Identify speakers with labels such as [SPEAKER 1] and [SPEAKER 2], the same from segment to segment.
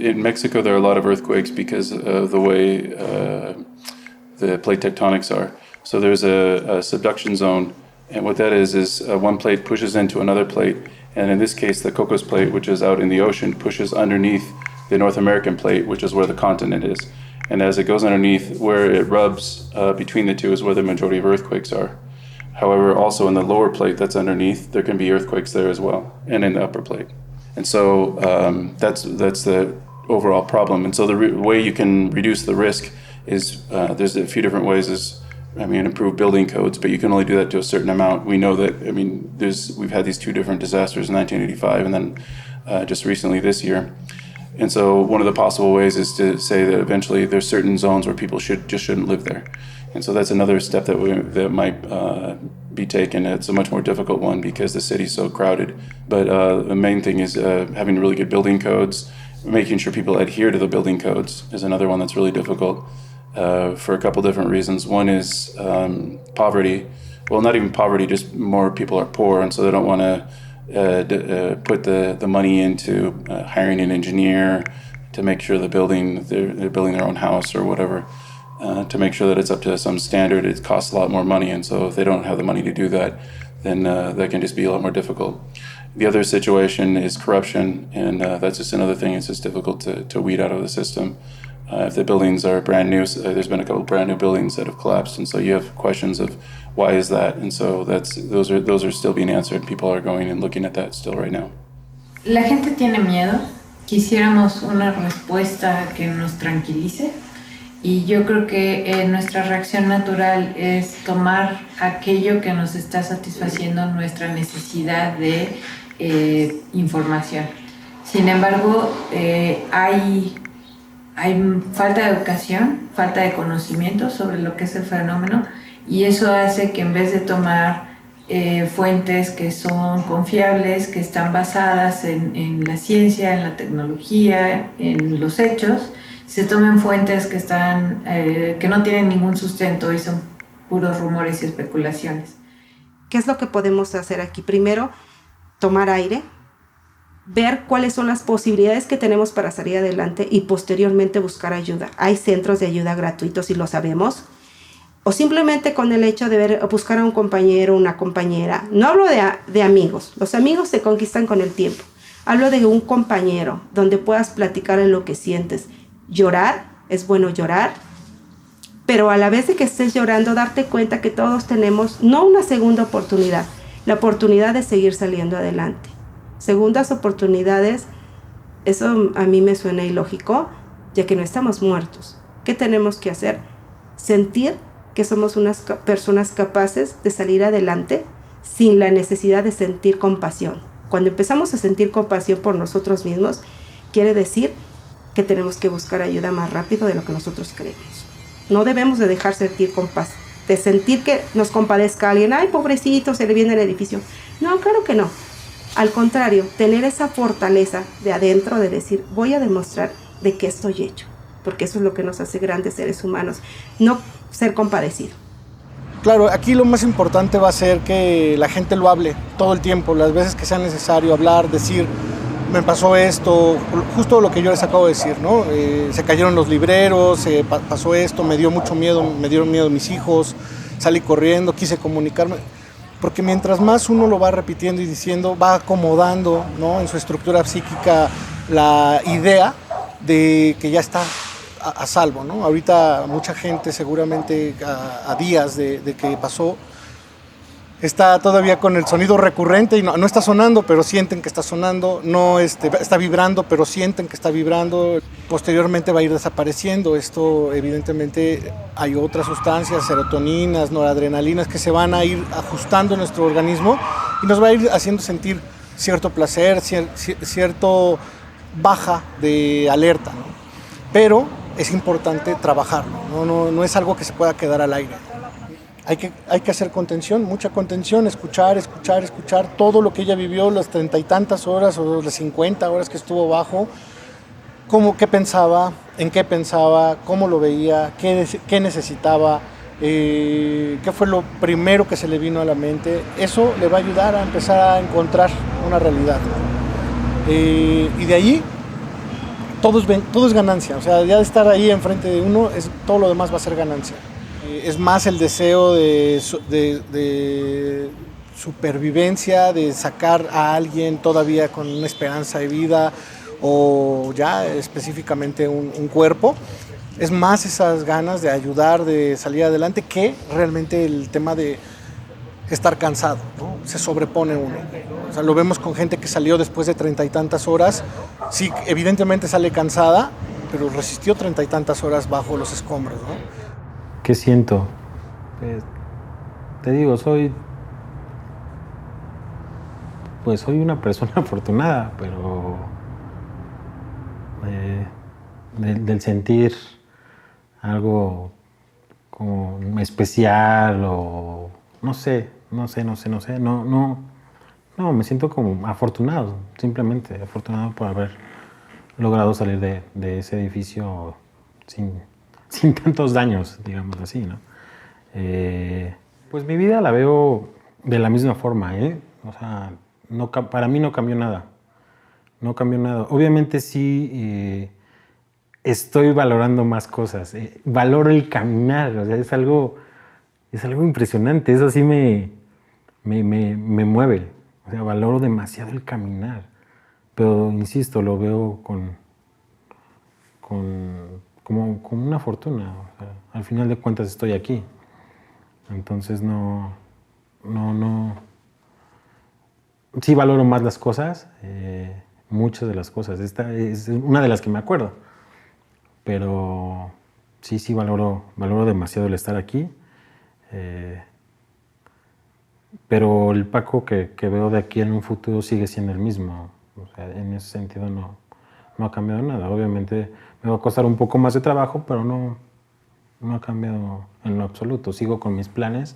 [SPEAKER 1] in Mexico, there are a lot of earthquakes because of the way the plate tectonics are. So there's a subduction zone, and what that is one plate pushes into another plate, and in this case, the Cocos Plate, which is out in the ocean, pushes underneath the North American Plate, which is where the continent is. And as it goes underneath, where it rubs between the two is where the majority of earthquakes are. However, also in the lower plate that's underneath, there can be earthquakes there as well, and in the upper plate. And so that's the overall problem. And so the way you can reduce the risk is there's a few different ways. Improve building codes, but you can only do that to a certain amount. We know that, we've had these two different disasters in 1985 and then just recently this year. And so one of the possible ways is to say that eventually there's certain zones where people shouldn't live there. And so that's another step that might be taken. It's a much more difficult one because the city's so crowded. But the main thing is having really good building codes, making sure people adhere to the building codes is another one that's really difficult for a couple different reasons. One is poverty. Well, not even poverty, just more people are poor, and so they don't want to put the money into hiring an engineer to make sure they're building their own house or whatever. To make sure that it's up to some standard, it costs a lot more money, and so if they don't have the money to do that, then that can just be a lot more difficult. The other situation is corruption, and that's just another thing. It's just difficult to weed out of the system. If the buildings are brand new, there's been a couple of brand new buildings that have collapsed, and so you have questions of why is that, and so those are still being answered. People are going and looking at that still right now.
[SPEAKER 2] La gente tiene miedo. Quisiéramos una respuesta que nos tranquilice. Y yo creo que nuestra reacción natural es tomar aquello que nos está satisfaciendo nuestra necesidad de información. Sin embargo, hay falta de educación, falta de conocimiento sobre lo que es el fenómeno, y eso hace que en vez de tomar fuentes que son confiables, que están basadas en la ciencia, en la tecnología, en los hechos, se tomen fuentes que no tienen ningún sustento y son puros rumores y especulaciones.
[SPEAKER 3] ¿Qué es lo que podemos hacer aquí? Primero, tomar aire, ver cuáles son las posibilidades que tenemos para salir adelante y posteriormente buscar ayuda. Hay centros de ayuda gratuitos y lo sabemos. O simplemente con el hecho de buscar a un compañero o una compañera. No hablo de amigos. Los amigos se conquistan con el tiempo. Hablo de un compañero donde puedas platicar en lo que sientes. Llorar, es bueno llorar, pero a la vez de que estés llorando, darte cuenta que todos tenemos no una segunda oportunidad, la oportunidad de seguir saliendo adelante. Segundas oportunidades, eso a mí me suena ilógico, ya que no estamos muertos. ¿Qué tenemos que hacer? Sentir que somos unas personas capaces de salir adelante sin la necesidad de sentir compasión. Cuando empezamos a sentir compasión por nosotros mismos, quiere decir que tenemos que buscar ayuda más rápido de lo que nosotros creemos. No debemos de dejar de sentir que nos compadezca alguien. Ay, pobrecito, se le viene el edificio. No, claro que no. Al contrario, tener esa fortaleza de adentro de decir, voy a demostrar de qué estoy hecho, porque eso es lo que nos hace grandes seres humanos, no ser compadecido.
[SPEAKER 4] Claro, aquí lo más importante va a ser que la gente lo hable todo el tiempo, las veces que sea necesario hablar, decir, me pasó esto, justo lo que yo les acabo de decir, ¿no? Se cayeron los libreros, pasó esto, me dio mucho miedo, me dieron miedo mis hijos, salí corriendo, quise comunicarme, porque mientras más uno lo va repitiendo y diciendo, va acomodando, ¿no?, en su estructura psíquica la idea de que ya está a salvo, ¿no? Ahorita mucha gente seguramente a días de que pasó, está todavía con el sonido recurrente y no está sonando, pero sienten que está sonando, no está vibrando, pero sienten que está vibrando. Posteriormente va a ir desapareciendo. Esto evidentemente hay otras sustancias, serotoninas, noradrenalinas, que se van a ir ajustando en nuestro organismo y nos va a ir haciendo sentir cierto placer, cierto baja de alerta, ¿no? Pero es importante trabajarlo, no es algo que se pueda quedar al aire. Hay que hacer contención, mucha contención, escuchar todo lo que ella vivió, las 30 y tantas horas o las 50 horas que estuvo bajo, qué pensaba, en qué pensaba, cómo lo veía, qué necesitaba, qué fue lo primero que se le vino a la mente. Eso le va a ayudar a empezar a encontrar una realidad. Y de ahí todo es ganancia. O sea, ya de estar ahí enfrente de uno, todo lo demás va a ser ganancia. Es más el deseo de supervivencia, de sacar a alguien todavía con una esperanza de vida o ya específicamente un cuerpo. Es más esas ganas de ayudar, de salir adelante, que realmente el tema de estar cansado, ¿no? Se sobrepone uno. O sea, lo vemos con gente que salió después de 30 y tantas horas. Sí, evidentemente sale cansada, pero resistió 30 y tantas horas bajo los escombros, ¿no?
[SPEAKER 5] ¿Qué siento? Pues, te digo, soy una persona afortunada, pero del sentir algo como especial o no sé, me siento como afortunado, simplemente afortunado por haber logrado salir de ese edificio sin tantos daños, digamos así, ¿no? Pues mi vida la veo de la misma forma, ¿eh? O sea, para mí no cambió nada. No cambió nada. Obviamente sí estoy valorando más cosas. Valoro el caminar, o sea, es algo impresionante. Eso sí me mueve. O sea, valoro demasiado el caminar. Pero, insisto, lo veo como una fortuna. O sea, al final de cuentas estoy aquí. Entonces no. Sí valoro más las cosas, muchas de las cosas. Esta es una de las que me acuerdo. Pero sí valoro demasiado el estar aquí. Pero el Paco que veo de aquí en un futuro sigue siendo el mismo. O sea, en ese sentido no ha cambiado nada. Obviamente me va a costar un poco más de trabajo, pero no ha cambiado en lo absoluto. Sigo con mis planes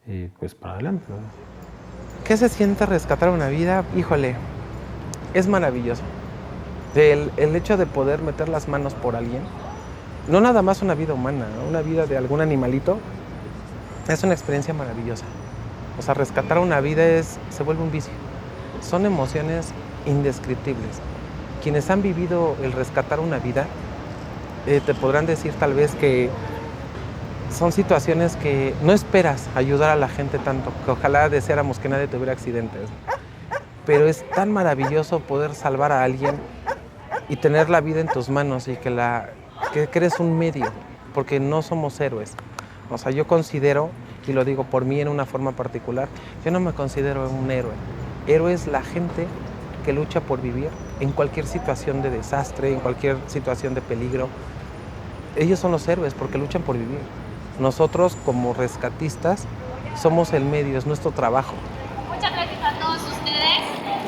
[SPEAKER 5] y pues para adelante, ¿verdad?
[SPEAKER 6] ¿Qué se siente rescatar una vida? Híjole, es maravilloso. El hecho de poder meter las manos por alguien, no nada más una vida humana, ¿no? Una vida de algún animalito, es una experiencia maravillosa. O sea, rescatar una vida se vuelve un vicio. Son emociones indescriptibles. Quienes han vivido el rescatar una vida, te podrán decir tal vez que son situaciones que no esperas ayudar a la gente tanto, que ojalá deseáramos que nadie tuviera accidentes. Pero es tan maravilloso poder salvar a alguien y tener la vida en tus manos y que eres un medio, porque no somos héroes. O sea, yo considero, y lo digo por mí en una forma particular, yo no me considero un héroe. Héroe es la gente que lucha por vivir en cualquier situación de desastre, en cualquier situación de peligro. Ellos son los héroes porque luchan por vivir. Nosotros, como rescatistas, somos el medio, es nuestro trabajo.
[SPEAKER 7] Muchas gracias a todos ustedes.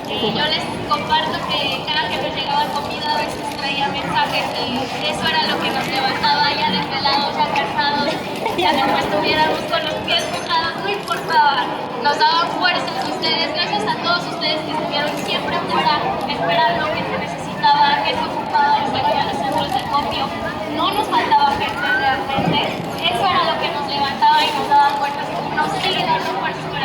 [SPEAKER 7] Yo les comparto que cada que nos llegaba comida a veces traía mensajes y eso era lo que nos levantaba ya desvelados, ya cansados, ya no estuviéramos con los pies mojados, no importaba. Nos daban fuerzas ustedes, gracias a todos ustedes que estuvieron siempre fuera esperando que se necesitaba, que se ocupaba de seguir a los centros de copio. No nos faltaba gente realmente, eso era lo que nos levantaba y nos daba fuerzas. Nos sigue dando fuerzas para